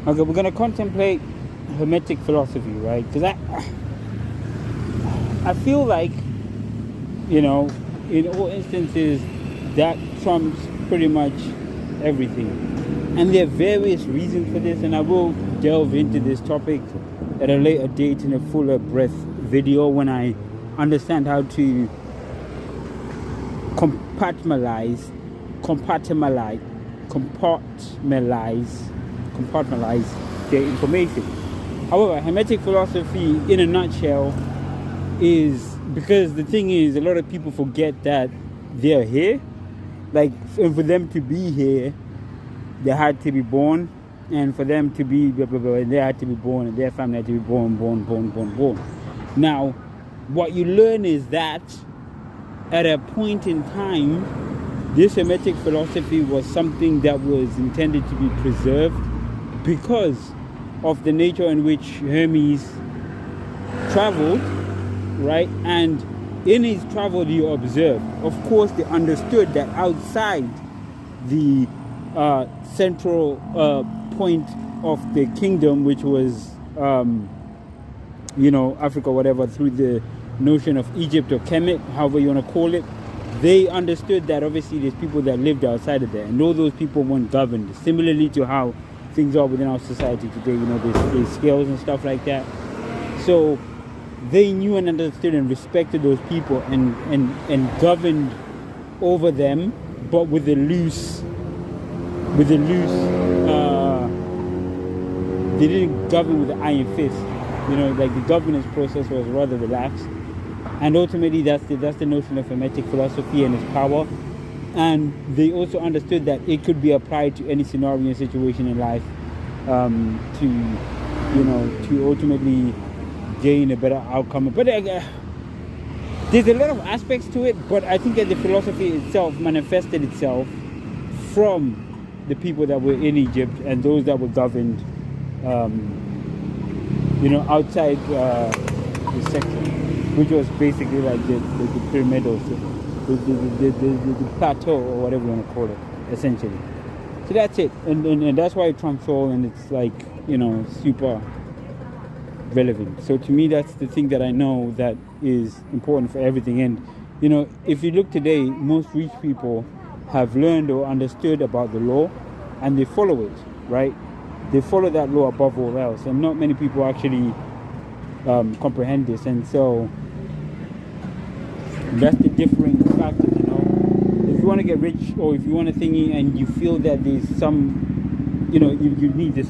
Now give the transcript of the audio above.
Okay, we're gonna contemplate Hermetic philosophy, right? Because I feel like, you know, in all instances, that trumps pretty much everything. And there are various reasons for this, and I will delve into this topic at a later date in a fuller breadth video when I understand how to compartmentalize the information. However, Hermetic philosophy, in a nutshell, is because the thing is, a lot of people forget that they're here. Like, and for them to be here, they had to be born, and for them to be blah, blah, blah, they had to be born, and their family had to be born. Now, what you learn is that at a point in time, this Hermetic philosophy was something that was intended to be preserved because of the nature in which Hermes traveled, right? And in his travel, you observed, of course, they understood that outside the central point of the kingdom, which was, Africa, whatever, through the notion of Egypt or Kemet, however you want to call it, they understood that obviously there's people that lived outside of there, and all those people weren't governed. Similarly to how things are within our society today, there's scales and stuff like that. So they knew and understood and respected those people and governed over them, but with a loose, they didn't govern with the iron fist. Like the governance process was rather relaxed. And ultimately that's the notion of Hermetic philosophy and its power. And they also understood that it could be applied to any scenario and situation in life, to ultimately gain a better outcome. But there's a lot of aspects to it, but I think that the philosophy itself manifested itself from the people that were in Egypt and those that were governed, outside the section, which was basically like the pyramid or the plateau or whatever you want to call it, essentially. So that's it, and that's why it trumps all, and it's like, super relevant. So to me, that's the thing that I know that is important for everything. And if you look today, most rich people have learned or understood about the law, and they follow it, right? They follow that law above all else, and not many people actually comprehend this. And so that's the differing factor. If you want to get rich, or if you want a thingy and you feel that there's some, you need this